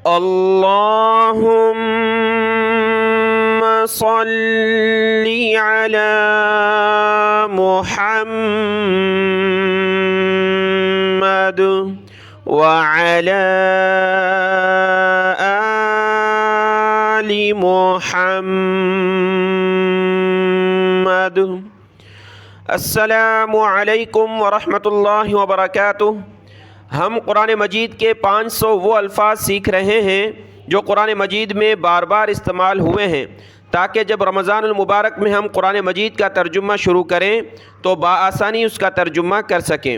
اللهم صل على محمد وعلى آل محمد۔ السلام علیکم ورحمۃ اللہ وبرکاتہ۔ ہم قرآن مجید کے 500 وہ الفاظ سیکھ رہے ہیں جو قرآن مجید میں بار بار استعمال ہوئے ہیں، تاکہ جب رمضان المبارک میں ہم قرآن مجید کا ترجمہ شروع کریں تو بآسانی اس کا ترجمہ کر سکیں۔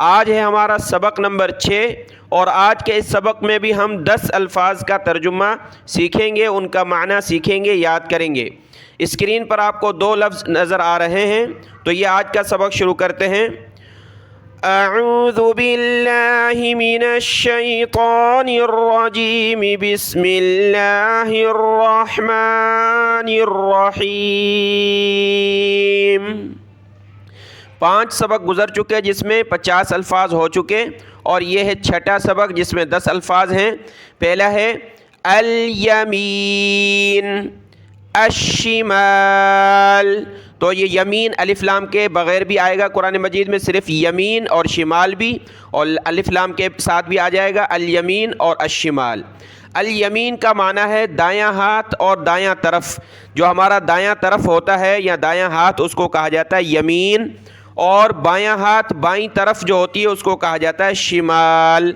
آج ہے ہمارا سبق نمبر 6، اور آج کے اس سبق میں بھی ہم 10 الفاظ کا ترجمہ سیکھیں گے، ان کا معنی سیکھیں گے، یاد کریں گے۔ اسکرین پر آپ کو 2 لفظ نظر آ رہے ہیں، تو یہ آج کا سبق شروع کرتے ہیں۔ اعوذ باللہ من الشیطان الرجیم، بسم اللہ الرحمن الرحیم۔ 5 سبق گزر چکے جس میں 50 الفاظ ہو چکے، اور یہ ہے 6واں سبق جس میں 10 الفاظ ہیں۔ پہلا ہے الیمین، الشمال۔ تو یہ یمین الف لام کے بغیر بھی آئے گا قرآن مجید میں، صرف یمین اور شمال بھی، اور الف لام کے ساتھ بھی آ جائے گا الیمین اور الشمال۔ الیمین کا معنی ہے دایاں ہاتھ اور دایاں طرف۔ جو ہمارا دایاں طرف ہوتا ہے یا دایاں ہاتھ، اس کو کہا جاتا ہے یمین، اور بایاں ہاتھ بائیں طرف جو ہوتی ہے اس کو کہا جاتا ہے شمال۔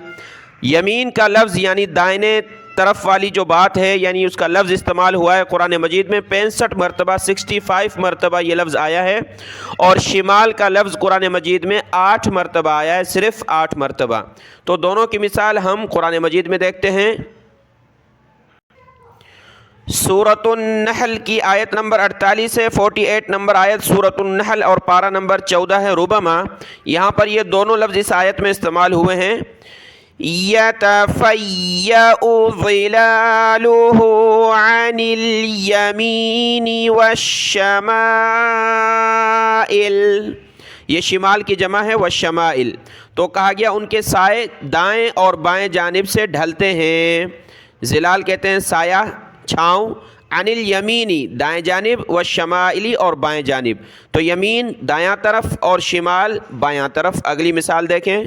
یمین کا لفظ یعنی دائنے طرف والی جو بات ہے، یعنی اس کا لفظ استعمال ہوا ہے قرآن مجید میں 65 مرتبہ، 65 مرتبہ یہ لفظ آیا ہے، اور شمال کا لفظ قرآن مجید میں 8 مرتبہ آیا ہے، صرف 8 مرتبہ۔ تو دونوں کی مثال ہم قرآن مجید میں دیکھتے ہیں۔ سورۃ النحل کی آیت نمبر 48 ہے، 48 نمبر آیت سورۃ النحل، اور پارہ نمبر 14 ہے ربما۔ یہاں پر یہ دونوں لفظ اس آیت میں استعمال ہوئے ہیں۔ يَتَفَيَّأُ ظِلَالُهُ عَنِ الْيَمِينِ وَالشَّمَائِلِ۔ یہ شمال کی جمع ہے، والشمائل۔ تو کہا گیا ان کے سائے دائیں اور بائیں جانب سے ڈھلتے ہیں۔ ظلال کہتے ہیں سایہ، چھاؤں، عن الیمینی دائیں جانب، والشمائلی اور بائیں جانب۔ تو یمین دایاں طرف اور شمال بایاں طرف۔ اگلی مثال دیکھیں۔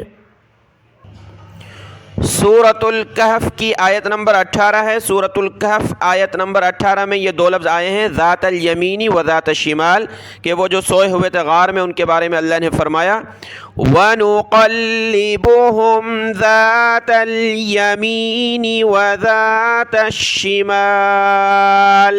سورۃ الکہف کی آیت نمبر 18 ہے۔ سورۃ الکہف آیت نمبر 18 میں یہ 2 لفظ آئے ہیں، ذات الیمینی و ذات الشمال، کہ وہ جو سوئے ہوئے تھے غار میں، ان کے بارے میں اللہ نے فرمایا وَنُقَلِّبُهُمْ ذَاتَ الْيَمِينِ وَذَاتَ الشِّمَالِ،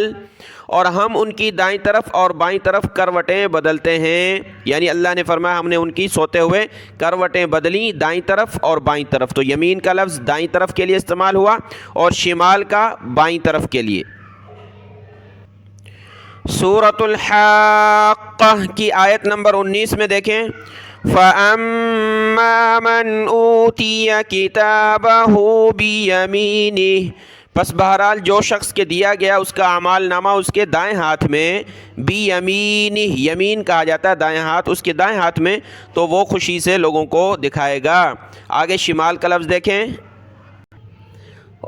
اور ہم ان کی دائیں طرف اور بائیں طرف کروٹیں بدلتے ہیں۔ یعنی اللہ نے فرمایا ہم نے ان کی سوتے ہوئے کروٹیں بدلیں، دائیں طرف اور بائیں طرف۔ تو یمین کا لفظ دائیں طرف کے لیے استعمال ہوا، اور شمال کا بائیں طرف کے لیے۔ سورۃ الحاقہ کی آیت نمبر 19 میں دیکھیں۔ فَأَمَّا مَنْ أُوتِيَ كِتَابَهُ بِيَمِينِهِ، پس بہرحال جو شخص کے دیا گیا اس کا اعمال نامہ اس کے دائیں ہاتھ میں، بیمینہ، یمین کہا جاتا ہے دائیں ہاتھ، اس کے دائیں ہاتھ میں، تو وہ خوشی سے لوگوں کو دکھائے گا۔ آگے شمال کا لفظ دیکھیں،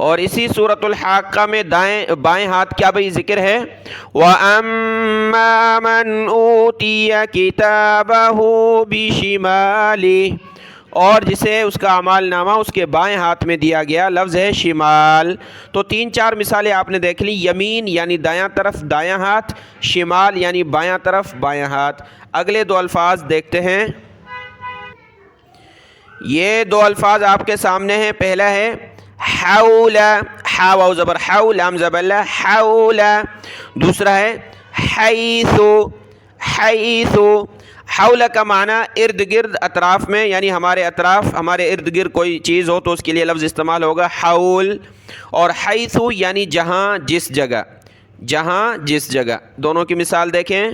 اور اسی سورۃ الحاقہ میں بائیں ہاتھ کیا بھئی ذکر ہے، وَأَمَّا مَنْ أُوتِيَ كِتَابَهُ بِشِمَالِهِ، اور جسے اس کا اعمال نامہ اس کے بائیں ہاتھ میں دیا گیا، لفظ ہے شمال۔ تو 3-4 مثالیں آپ نے دیکھ لی، یمین یعنی دایاں طرف دایاں ہاتھ، شمال یعنی بایاں طرف بایاں ہاتھ۔ اگلے 2 الفاظ دیکھتے ہیں۔ یہ 2 الفاظ آپ کے سامنے ہیں۔ پہلا ہے حول، حا واو زبر حو، لام زبر لا، حول۔ دوسرا ہے حیث، حیث۔ حول کا معنی ارد گرد، اطراف میں، یعنی ہمارے اطراف، ہمارے ارد گرد کوئی چیز ہو تو اس کے لیے لفظ استعمال ہوگا حول۔ اور حیث یعنی جہاں جس جگہ، جہاں جس جگہ۔ دونوں کی مثال دیکھیں۔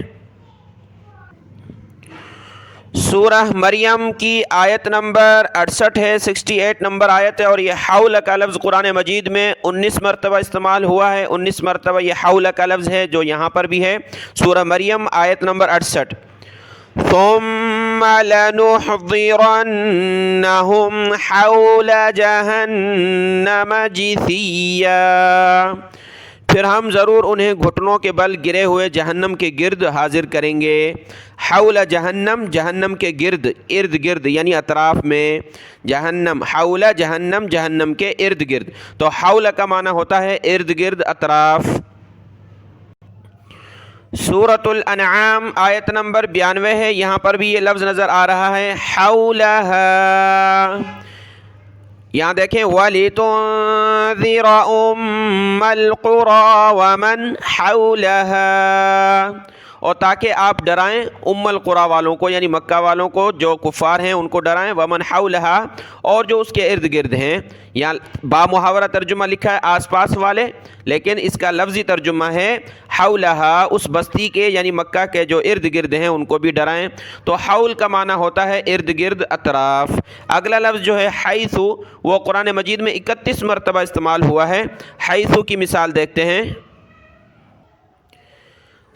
سورہ مریم کی آیت نمبر 68 ہے، 68 نمبر آیت ہے، اور یہ حول کا لفظ قرآن مجید میں 19 مرتبہ استعمال ہوا ہے، 19 مرتبہ یہ حول کا لفظ ہے جو یہاں پر بھی ہے۔ سورہ مریم آیت نمبر 68۔ ثم ثم لنحضرنهم حول جہنم جثیا، پھر ہم ضرور انہیں گھٹنوں کے بل گرے ہوئے جہنم کے گرد حاضر کریں گے. حول جہنم، جہنم کے گرد، ارد گرد یعنی اطراف میں. جہنم، حول جہنم، جہنم کے ارد گرد. تو حول کا معنی ہوتا ہے ارد گرد، اطراف. سورۃ الانعام آیت نمبر 92 ہے. یہاں پر بھی یہ لفظ نظر آ رہا ہے حولہا. یہاں دیکھیں وَلِتُنذِرَ أُمَّ الْقُرَى وَمَنْ حَوْلَهَا، اور تاکہ آپ ڈرائیں ام القریٰ والوں کو یعنی مکہ والوں کو، جو کفار ہیں ان کو ڈرائیں. ومن حولہا، اور جو اس کے ارد گرد ہیں. یہاں با محاورہ ترجمہ لکھا ہے آس پاس والے، لیکن اس کا لفظی ترجمہ ہے حولہا، اس بستی کے یعنی مکہ کے جو ارد گرد ہیں ان کو بھی ڈرائیں. تو حول کا معنی ہوتا ہے ارد گرد، اطراف. اگلا لفظ جو ہے حیث، وہ قرآن مجید میں 31 مرتبہ استعمال ہوا ہے. حیث کی مثال دیکھتے ہیں.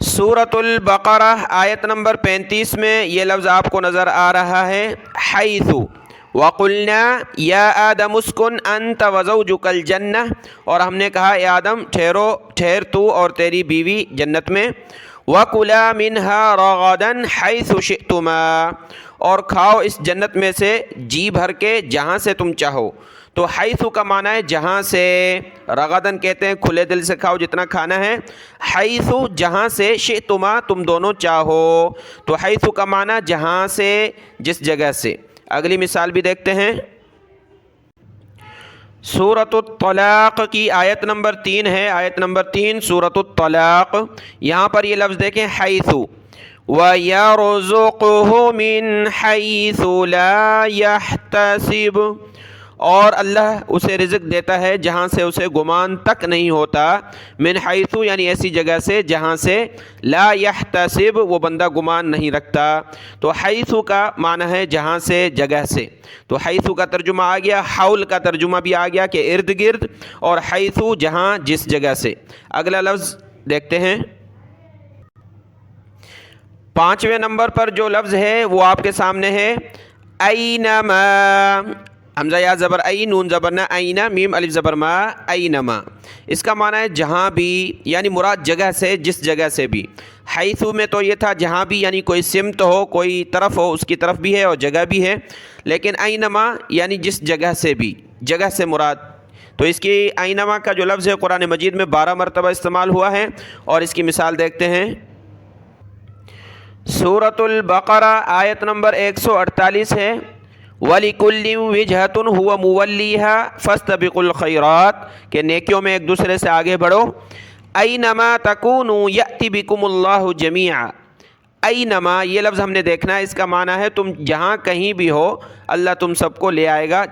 سورۃ البقرہ آیت نمبر 35 میں یہ لفظ آپ کو نظر آ رہا ہے حیث. وَقُلْنَا يَا آدَمُ اسْكُنْ أَنْتَ وَزَوْجُكَ الْجَنَّةَ، اور ہم نے کہا اے آدم ٹھہر تو اور تیری بیوی جنت میں. وَكُلَا مِنْهَا رَغَدًا حَيْثُ شِئْتُمَا، اور کھاؤ اس جنت میں سے جی بھر کے جہاں سے تم چاہو. تو حیث کا معنی ہے جہاں سے. رغدن کہتے ہیں کھلے دل سے کھاؤ جتنا کھانا ہے. حیث جہاں سے، شئتما تم دونوں چاہو. تو حیث کا معنی جہاں سے، جس جگہ سے. اگلی مثال بھی دیکھتے ہیں. سورۃ الطلاق کی آیت نمبر 3 ہے. آیت نمبر 3 سورۃ الطلاق. یہاں پر یہ لفظ دیکھیں حیث. وَيَرْزُقْهُ مِنْ حَيْثُ لَا يَحْتَسِبُ، اور اللہ اسے رزق دیتا ہے جہاں سے اسے گمان تک نہیں ہوتا. من حیث یعنی ایسی جگہ سے جہاں سے لا یحتسب وہ بندہ گمان نہیں رکھتا. تو حیث کا معنی ہے جہاں سے، جگہ سے. تو حیث کا ترجمہ آ گیا، حول کا ترجمہ بھی آ گیا کہ ارد گرد، اور حیث جہاں، جس جگہ سے. اگلا لفظ دیکھتے ہیں. 5ویں نمبر پر جو لفظ ہے وہ آپ کے سامنے ہے اینما. حمزہ یا زبر ای، نون زبر نہ، اینا، میم الف زبر ما، اینما. اس کا معنی ہے جہاں بھی، یعنی مراد جگہ سے، جس جگہ سے بھی. حیث میں تو یہ تھا جہاں بھی یعنی کوئی سمت ہو، کوئی طرف ہو، اس کی طرف بھی ہے اور جگہ بھی ہے. لیکن اینما یعنی جس جگہ سے بھی، جگہ سے مراد. تو اس کی اینما کا جو لفظ ہے قرآن مجید میں 12 مرتبہ استعمال ہوا ہے، اور اس کی مثال دیکھتے ہیں. سورۃ البقرہ آیت نمبر 148 ہے. وَلِكُلٍّ وِجْهَةٌ هُوَ مُوَلِّيهَا فَاسْتَبِقُوا الْخَيْرَاتِ، کہ نیکیوں میں ایک دوسرے سے آگے بڑھو. اَيْنَمَا تَكُونُوا يَأْتِ بِكُمُ اللَّهُ جَمِيعًا. اَيْنَمَا یہ لفظ ہم نے دیکھنا ہے، اس کا معنی ہے تم جہاں کہیں بھی ہو اللہ تم سب کو لے آئے گا،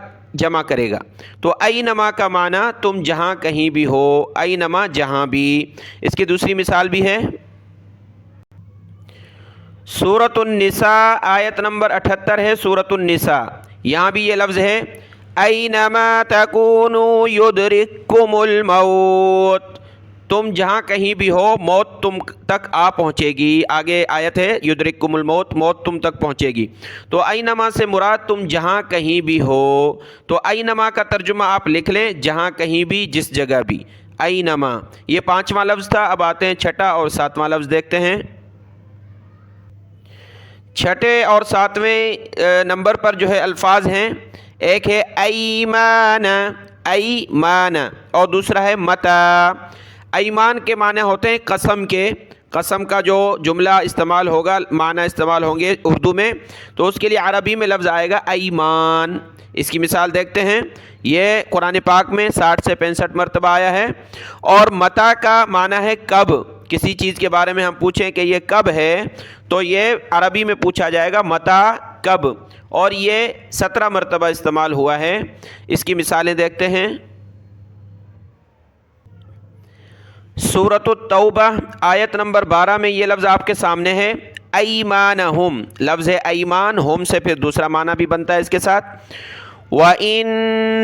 جمع کرے گا. تو اَيْنَمَا کا معنی تم جہاں کہیں بھی ہو، اَيْنَمَا جہاں بھی. اس کی دوسری مثال بھی ہے. سورۃ النساء آیت نمبر 78 ہے. سورۃ النساء یہاں بھی یہ لفظ ہے اینما تکونوا یدرککم الموت، تم جہاں کہیں بھی ہو موت تم تک آ پہنچے گی. آگے آیت ہے یدرککم الموت، موت تم تک پہنچے گی. تو اینما سے مراد تم جہاں کہیں بھی ہو. تو اینما کا ترجمہ آپ لکھ لیں جہاں کہیں بھی، جس جگہ بھی. اینما یہ 5واں لفظ تھا. اب آتے ہیں 6واں اور 7واں لفظ دیکھتے ہیں. 6 اور 7ویں نمبر پر جو ہے الفاظ ہیں. ایک ہے ایمان، ایمان، اور دوسرا ہے متا. ایمان کے معنی ہوتے ہیں قسم کے. قسم کا جو جملہ استعمال ہوگا، معنی استعمال ہوں گے اردو میں، تو اس کے لیے عربی میں لفظ آئے گا ایمان. اس کی مثال دیکھتے ہیں. یہ قرآن پاک میں 60 سے 65 مرتبہ آیا ہے. اور متا کا معنی ہے کب. کسی چیز کے بارے میں ہم پوچھیں کہ یہ کب ہے، تو یہ عربی میں پوچھا جائے گا متا، کب. اور یہ 17 مرتبہ استعمال ہوا ہے. اس کی مثالیں دیکھتے ہیں. سورۃ التوبہ آیت نمبر 12 میں یہ لفظ آپ کے سامنے ہے ایمانہم. لفظ ہے ایمان، ہم سے پھر دوسرا معنی بھی بنتا ہے اس کے ساتھ. وَإِن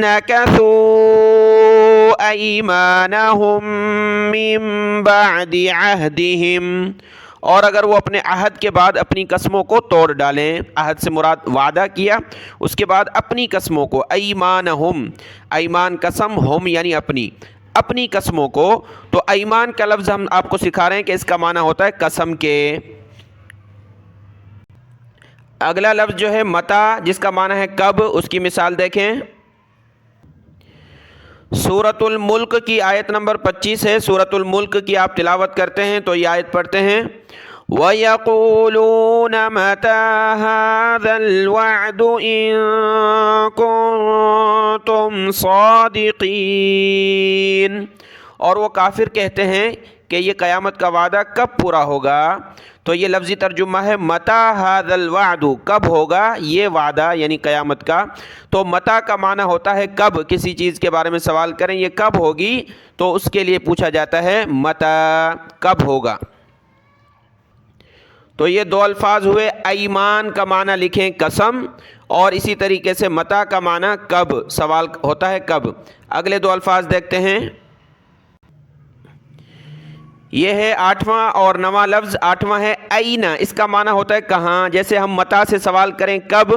نَكَثُوا أَيْمَانَهُم مِّن بَعْدِ عَهْدِهِمْ، اور اگر وہ اپنے عہد کے بعد اپنی قسموں کو توڑ ڈالیں، عہد سے مراد وعدہ کیا، اس کے بعد اپنی قسموں کو، ایمانہم، ایمان قسم، ہم یعنی اپنی قسموں کو، تو ایمان کا لفظ ہم آپ کو سکھا رہے ہیں کہ اس کا معنی ہوتا ہے قسم کے۔ اگلا لفظ جو ہے متا، جس کا معنی ہے کب، اس کی مثال دیکھیں۔ سورۃ الملک کی آیت نمبر 25 ہے، سورۃ الملک کی آپ تلاوت کرتے ہیں تو یہ آیت پڑھتے ہیں، وَيَقُولُونَ مَتَىٰ هَٰذَا الْوَعْدُ إِن كُنتُمْ صَادِقِينَ، اور وہ کافر کہتے ہیں کہ یہ قیامت کا وعدہ کب پورا ہوگا؟ تو یہ لفظی ترجمہ ہے مَتَىٰ هَٰذَا الْوَعْدُ، کب ہوگا یہ وعدہ یعنی قیامت کا۔ تو متا کا معنی ہوتا ہے کب، کسی چیز کے بارے میں سوال کریں یہ کب ہوگی تو اس کے لیے پوچھا جاتا ہے متا، کب ہوگا۔ تو یہ دو الفاظ ہوئے، ایمان کا معنی لکھیں قسم، اور اسی طریقے سے متا کا معنی کب، سوال ہوتا ہے کب۔ اگلے دو الفاظ دیکھتے ہیں، یہ ہے 8واں اور 9واں لفظ۔ 8واں ہے این، اس کا معنی ہوتا ہے کہاں، جیسے ہم متا سے سوال کریں کب،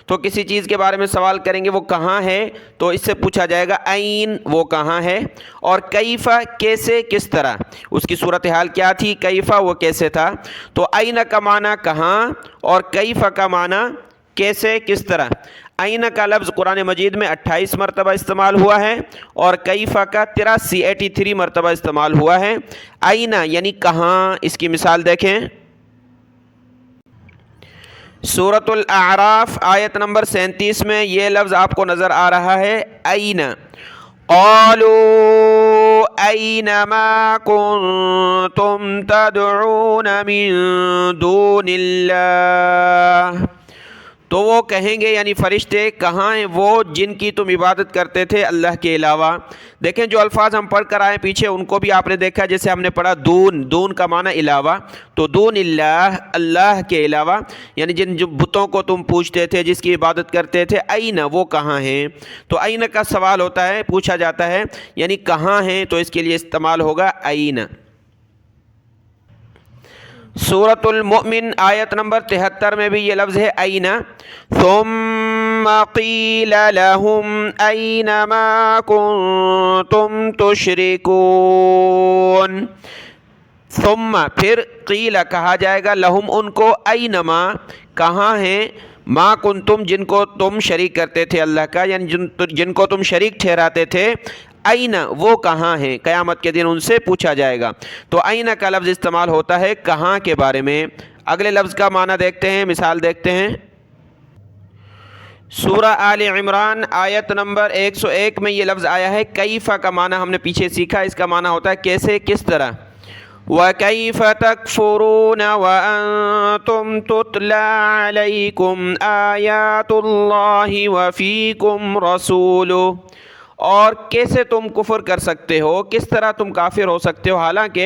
تو کسی چیز کے بارے میں سوال کریں گے وہ کہاں ہے تو اس سے پوچھا جائے گا این، وہ کہاں ہے۔ اور کیف، کیسے، کس طرح، اس کی صورتحال کیا تھی، کیف وہ کیسے تھا۔ تو این کا معنی کہاں اور کیف کا معنی کیسے، کس طرح۔ این کا لفظ قرآن مجید میں 28 مرتبہ استعمال ہوا ہے اور کیف کا 83 مرتبہ استعمال ہوا ہے۔ این یعنی کہاں، اس کی مثال دیکھیں، سورۃ الاعراف آیت نمبر 37 میں یہ لفظ آپ کو نظر آ رہا ہے، این، قالوا این ما کنتم تدعون من دون اللہ، تو وہ کہیں گے یعنی فرشتے، کہاں ہیں وہ جن کی تم عبادت کرتے تھے اللہ کے علاوہ۔ دیکھیں جو الفاظ ہم پڑھ کر آئے پیچھے ان کو بھی آپ نے دیکھا، جیسے ہم نے پڑھا دون کا معنی علاوہ، تو دون اللہ، اللہ کے علاوہ، یعنی جن بتوں کو تم پوجتے تھے، جس کی عبادت کرتے تھے، این وہ کہاں ہیں۔ تو این کا سوال ہوتا ہے، پوچھا جاتا ہے یعنی کہاں ہیں، تو اس کے لیے استعمال ہوگا این۔ سورۃ المؤمن آیت نمبر 73 میں بھی یہ لفظ ہے این، ثم قیل لهم این ما کنتم تشرکون، ثم پھر قیل کہا جائے گا، لہم ان کو، این ما کہاں ہیں، ما کنتم جن کو تم شریک کرتے تھے اللہ کا، یعنی جن کو تم شریک ٹھہراتے تھے، این وہ کہاں ہیں، قیامت کے دن ان سے پوچھا جائے گا۔ تو این کا لفظ استعمال ہوتا ہے کہاں کے بارے میں۔ اگلے لفظ کا معنی دیکھتے ہیں، مثال دیکھتے ہیں، سورہ آل عمران آیت نمبر 101 میں یہ لفظ آیا ہے، کیف کا معنی ہم نے پیچھے سیکھا، اس کا معنی ہوتا ہے کیسے، کس طرح۔ وَكَيْفَ تَكْفُرُونَ وَأَنْتُمْ تُتْلَى عَلَيْكُمْ آيَاتُ اللَّهِ وَفِيكُمْ رَسُولُهُ، اور کیسے تم کفر کر سکتے ہو، کس طرح تم کافر ہو سکتے ہو، حالانکہ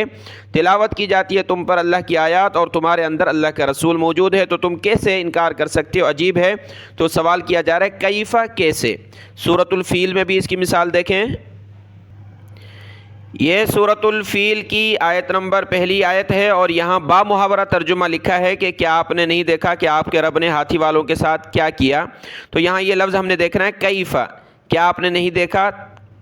تلاوت کی جاتی ہے تم پر اللہ کی آیات اور تمہارے اندر اللہ کا رسول موجود ہے، تو تم کیسے انکار کر سکتے ہو، عجیب ہے۔ تو سوال کیا جا رہا ہے کیفہ، کیسے۔ سورۃ الفیل میں بھی اس کی مثال دیکھیں، یہ سورۃ الفیل کی آیت نمبر پہلی آیت ہے، اور یہاں با محاورہ ترجمہ لکھا ہے کہ کیا آپ نے نہیں دیکھا کہ آپ کے رب نے ہاتھی والوں کے ساتھ کیا کیا۔ تو یہاں یہ لفظ ہم نے دیکھنا ہے کیفہ، کیا آپ نے نہیں دیکھا،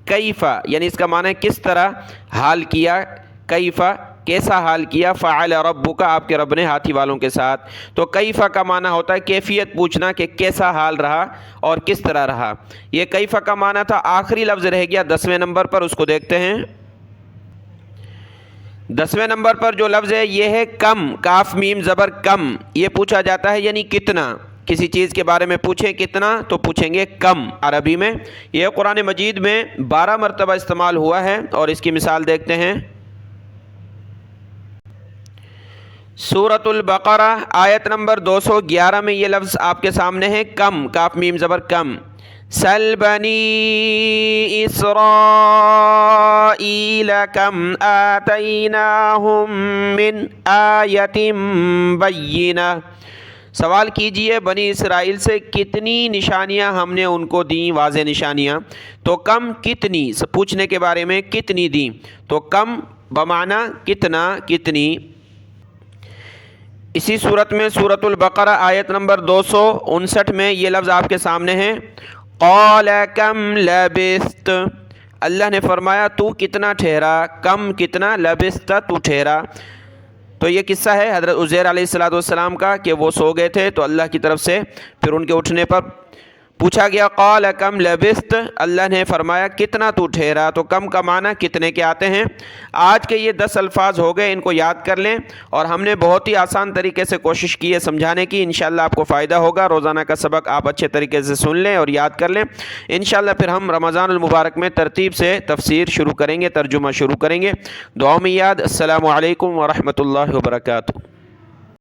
کیفہ یعنی اس کا معنی ہے کس طرح حال کیا، کیفہ کیسا حال کیا، فعل ربک آپ کے رب نے ہاتھی والوں کے ساتھ۔ تو کیفہ کا معنی ہوتا ہے کیفیت پوچھنا کہ کیسا حال رہا اور کس طرح رہا۔ یہ کیفہ کا معنی تھا۔ آخری لفظ رہ گیا 10ویں نمبر پر، اس کو دیکھتے ہیں۔ 10ویں نمبر پر جو لفظ ہے یہ ہے کم، کاف میم زبر کم، یہ پوچھا جاتا ہے یعنی کتنا، کسی چیز کے بارے میں پوچھیں کتنا تو پوچھیں گے کم عربی میں۔ یہ قرآن مجید میں 12 مرتبہ استعمال ہوا ہے، اور اس کی مثال دیکھتے ہیں، سورۃ البقرہ آیت نمبر 211 میں یہ لفظ آپ کے سامنے ہے، کم، کاف میم زبر کم، سل بنی اسرائیل کم آتیناہم من آیت بینہ، سوال کیجئے بنی اسرائیل سے کتنی نشانیاں ہم نے ان کو دیں، واضح نشانیاں۔ تو کم کتنی، پوچھنے کے بارے میں کتنی دیں، تو کم بمعنی کتنا، کتنی۔ اسی صورت میں سورۃ البقرہ آیت نمبر 259 میں یہ لفظ آپ کے سامنے ہیں، قال کم لبثت، اللہ نے فرمایا تو کتنا ٹھہرا، کم کتنا، لبثت تو ٹھہرا۔ تو یہ قصہ ہے حضرت عزیر علیہ السلام کا کہ وہ سو گئے تھے تو اللہ کی طرف سے پھر ان کے اٹھنے پر پوچھا گیا قال کم لبثت، اللہ نے فرمایا کتنا تو ٹھہرا۔ تو کم کا معنی کتنے کے آتے ہیں۔ آج کے یہ 10 الفاظ ہو گئے، ان کو یاد کر لیں، اور ہم نے بہت ہی آسان طریقے سے کوشش کی ہے سمجھانے کی، انشاءاللہ آپ کو فائدہ ہوگا۔ روزانہ کا سبق آپ اچھے طریقے سے سن لیں اور یاد کر لیں، انشاءاللہ پھر ہم رمضان المبارک میں ترتیب سے تفسیر شروع کریں گے، ترجمہ شروع کریں گے۔ دعاؤں میں یاد۔ السلام علیکم ورحمۃ اللہ وبرکاتہ۔